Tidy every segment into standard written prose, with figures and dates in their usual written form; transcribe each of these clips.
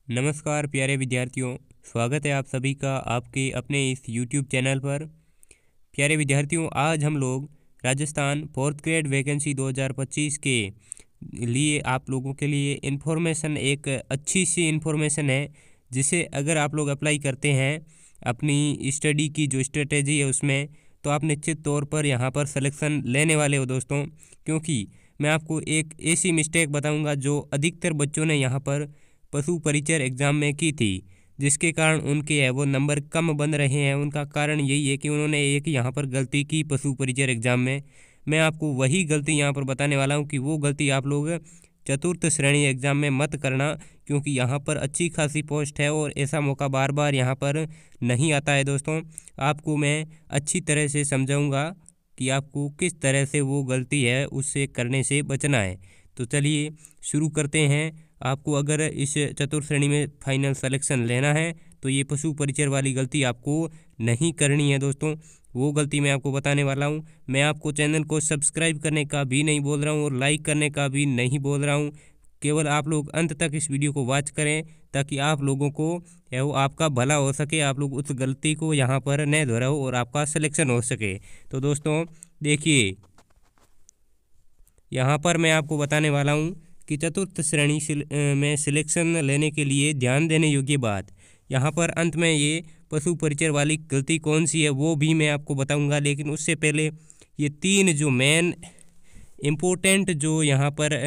नमस्कार प्यारे विद्यार्थियों, स्वागत है आप सभी का आपके अपने इस YouTube चैनल पर। प्यारे विद्यार्थियों, आज हम लोग राजस्थान फोर्थ ग्रेड वैकेंसी 2025 के लिए आप लोगों के लिए इन्फॉर्मेशन, एक अच्छी सी इन्फॉर्मेशन है जिसे अगर आप लोग अप्लाई करते हैं अपनी स्टडी की जो स्ट्रेटेजी है उसमें, तो आप निश्चित तौर पर यहाँ पर सिलेक्शन लेने वाले हो दोस्तों। क्योंकि मैं आपको एक ऐसी मिस्टेक बताऊँगा जो अधिकतर बच्चों ने यहाँ पर पशु परिचर एग्ज़ाम में की थी, जिसके कारण उनके है वो नंबर कम बन रहे हैं। उनका कारण यही है कि उन्होंने एक यहाँ पर गलती की पशु परिचर एग्ज़ाम में। मैं आपको वही गलती यहाँ पर बताने वाला हूँ कि वो गलती आप लोग चतुर्थ श्रेणी एग्ज़ाम में मत करना, क्योंकि यहाँ पर अच्छी खासी पोस्ट है और ऐसा मौका बार बार यहाँ पर नहीं आता है दोस्तों। आपको मैं अच्छी तरह से समझाऊँगा कि आपको किस तरह से वो गलती है उससे करने से बचना है। तो चलिए शुरू करते हैं। आपको अगर इस चतुर्थ श्रेणी में फाइनल सिलेक्शन लेना है तो ये पशु परिचर वाली गलती आपको नहीं करनी है दोस्तों। वो गलती मैं आपको बताने वाला हूँ। मैं आपको चैनल को सब्सक्राइब करने का भी नहीं बोल रहा हूँ और लाइक करने का भी नहीं बोल रहा हूँ। केवल आप लोग अंत तक इस वीडियो को वॉच करें ताकि आप लोगों को वो आपका भला हो सके, आप लोग उस गलती को यहाँ पर न दोहराओ और आपका सिलेक्शन हो सके। तो दोस्तों देखिए, यहाँ पर मैं आपको बताने वाला हूँ कि चतुर्थ श्रेणी में सिलेक्शन लेने के लिए ध्यान देने योग्य बात। यहाँ पर अंत में ये पशु परिचर वाली गलती कौन सी है वो भी मैं आपको बताऊँगा, लेकिन उससे पहले ये तीन जो मेन इम्पोर्टेंट जो यहाँ पर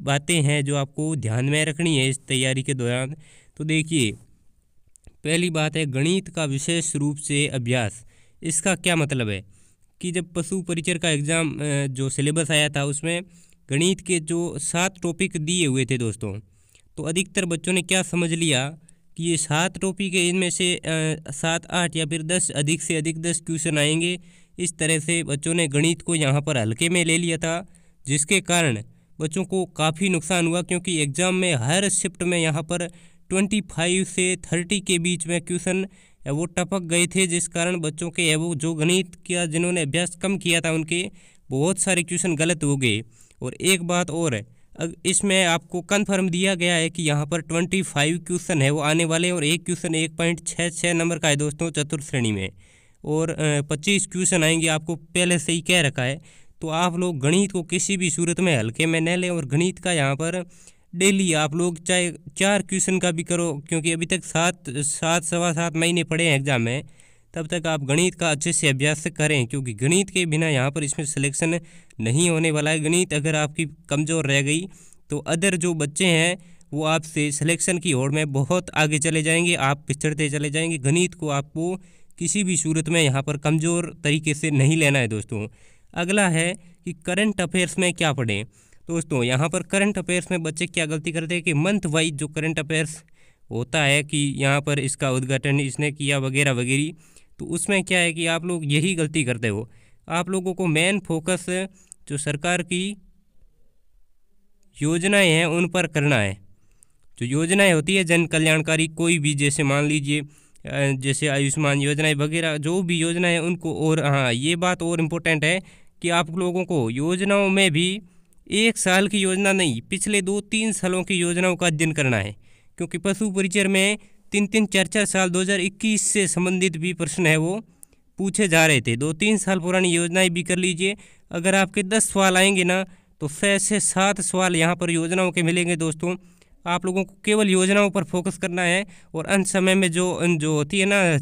बातें हैं जो आपको ध्यान में रखनी है इस तैयारी के दौरान। तो देखिए, पहली बात है गणित का विशेष रूप से अभ्यास। इसका क्या मतलब है कि जब पशु परिचर का एग्ज़ाम जो सिलेबस आया था उसमें गणित के जो 7 टॉपिक दिए हुए थे दोस्तों, तो अधिकतर बच्चों ने क्या समझ लिया कि ये 7 टॉपिक है, इनमें से 7, 8 या फिर 10 अधिक से अधिक 10 क्वेश्चन आएंगे। इस तरह से बच्चों ने गणित को यहाँ पर हल्के में ले लिया था, जिसके कारण बच्चों को काफ़ी नुकसान हुआ। क्योंकि एग्ज़ाम में हर शिफ्ट में यहाँ पर 25 से 30 के बीच में क्वेश्चन वो टपक गए थे, जिस कारण बच्चों के वो जो गणित का जिन्होंने अभ्यास कम किया था उनके बहुत सारे क्वेश्चन गलत हो गए। और एक बात और है, इसमें आपको कन्फर्म दिया गया है कि यहाँ पर 25 क्वेश्चन है वो आने वाले हैं और एक क्वेश्चन 1.66 नंबर का है दोस्तों चतुर्थ श्रेणी में, और 25 क्वेश्चन आएंगे, आपको पहले से ही कह रखा है। तो आप लोग गणित को किसी भी सूरत में हल्के में न लें और गणित का यहाँ पर डेली आप लोग चाहे 4 क्वेश्चन का भी करो, क्योंकि अभी तक 7 सवा 7 महीने पड़े हैं एग्ज़ाम में, तब तक आप गणित का अच्छे से अभ्यास करें, क्योंकि गणित के बिना यहाँ पर इसमें सिलेक्शन नहीं होने वाला है। गणित अगर आपकी कमज़ोर रह गई तो अदर जो बच्चे हैं वो आपसे सिलेक्शन की होड़ में बहुत आगे चले जाएंगे, आप पिछड़ते चले जाएंगे। गणित को आपको किसी भी सूरत में यहाँ पर कमज़ोर तरीके से नहीं लेना है दोस्तों। अगला है कि करंट अफेयर्स में क्या पढ़ें। दोस्तों यहाँ पर करंट अफेयर्स में बच्चे क्या गलती करते हैं कि मंथ वाइज जो करंट अफेयर्स होता है कि यहाँ पर इसका उद्घाटन इसने किया वगैरह वगैरह, तो उसमें क्या है कि आप लोग यही गलती करते हो। आप लोगों को मेन फोकस जो सरकार की योजनाएं हैं उन पर करना है। जो योजनाएं होती है जन कल्याणकारी कोई भी, जैसे मान लीजिए जैसे आयुष्मान योजनाएं वगैरह जो भी योजना है उनको, और हाँ ये बात और इम्पोर्टेंट है कि आप लोगों को योजनाओं में भी 1 साल की योजना नहीं, पिछले 2-3 सालों की योजनाओं का अध्ययन करना है। क्योंकि पशु परिचर में 3-3, 4-4 साल 2021 से संबंधित भी प्रश्न है वो पूछे जा रहे थे। 2-3 साल पुरानी योजनाएं भी कर लीजिए। अगर आपके 10 सवाल आएंगे ना तो 6 से 7 सवाल यहाँ पर योजनाओं के मिलेंगे दोस्तों। आप लोगों को केवल योजनाओं पर फोकस करना है और अंत समय में जो होती है ना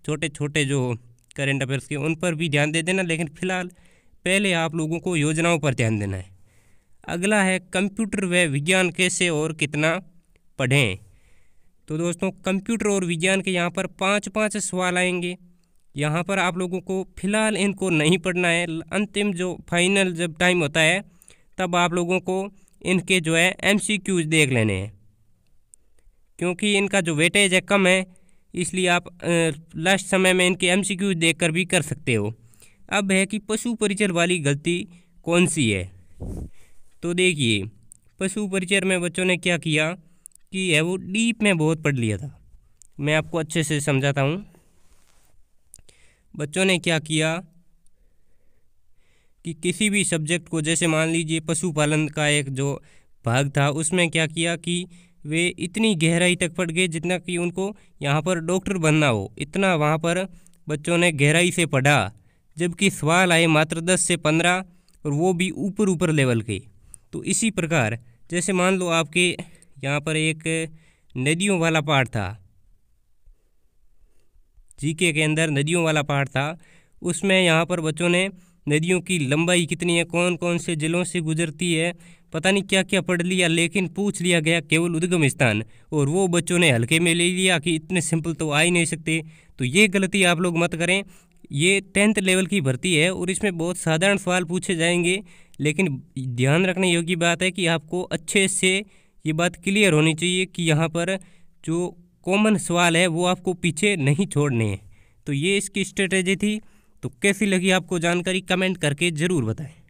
छोटे छोटे जो करेंट अफेयर्स के, उन पर भी ध्यान दे देना, लेकिन फ़िलहाल पहले आप लोगों को योजनाओं पर ध्यान देना है। अगला है कंप्यूटर व विज्ञान कैसे और कितना पढ़ें। तो दोस्तों कंप्यूटर और विज्ञान के यहाँ पर 5-5 सवाल आएंगे। यहाँ पर आप लोगों को फ़िलहाल इनको नहीं पढ़ना है। अंतिम जो फाइनल जब टाइम होता है तब आप लोगों को इनके जो है MCQs देख लेने हैं, क्योंकि इनका जो वेटेज है कम है, इसलिए आप लास्ट समय में इनके MCQs देख कर भी कर सकते हो। अब है कि पशु परिचर वाली गलती कौन सी है। तो देखिए, पशु परिचर में बच्चों ने क्या किया कि है वो डीप में बहुत पढ़ लिया था। मैं आपको अच्छे से समझाता हूँ। बच्चों ने क्या किया कि किसी भी सब्जेक्ट को, जैसे मान लीजिए पशुपालन का एक जो भाग था उसमें क्या किया कि वे इतनी गहराई तक पढ़ गए जितना कि उनको यहाँ पर डॉक्टर बनना हो, इतना वहाँ पर बच्चों ने गहराई से पढ़ा। जबकि सवाल आए मात्र 10 से 15 और वो भी ऊपर ऊपर लेवल के। तो इसी प्रकार जैसे मान लो आपके यहाँ पर एक नदियों वाला पार्ट था, जीके के अंदर नदियों वाला पार्ट था, उसमें यहाँ पर बच्चों ने नदियों की लंबाई कितनी है, कौन कौन से जिलों से गुजरती है, पता नहीं क्या क्या पढ़ लिया, लेकिन पूछ लिया गया केवल उद्गम स्थान और वो बच्चों ने हल्के में ले लिया कि इतने सिंपल तो आ ही नहीं सकते। तो ये गलती आप लोग मत करें। ये 10th लेवल की भर्ती है और इसमें बहुत साधारण सवाल पूछे जाएंगे, लेकिन ध्यान रखने योग्य बात है कि आपको अच्छे से ये बात क्लियर होनी चाहिए कि यहाँ पर जो कॉमन सवाल है वो आपको पीछे नहीं छोड़ने हैं। तो ये इसकी स्ट्रेटेजी थी। तो कैसी लगी आपको जानकारी, कमेंट करके ज़रूर बताएं।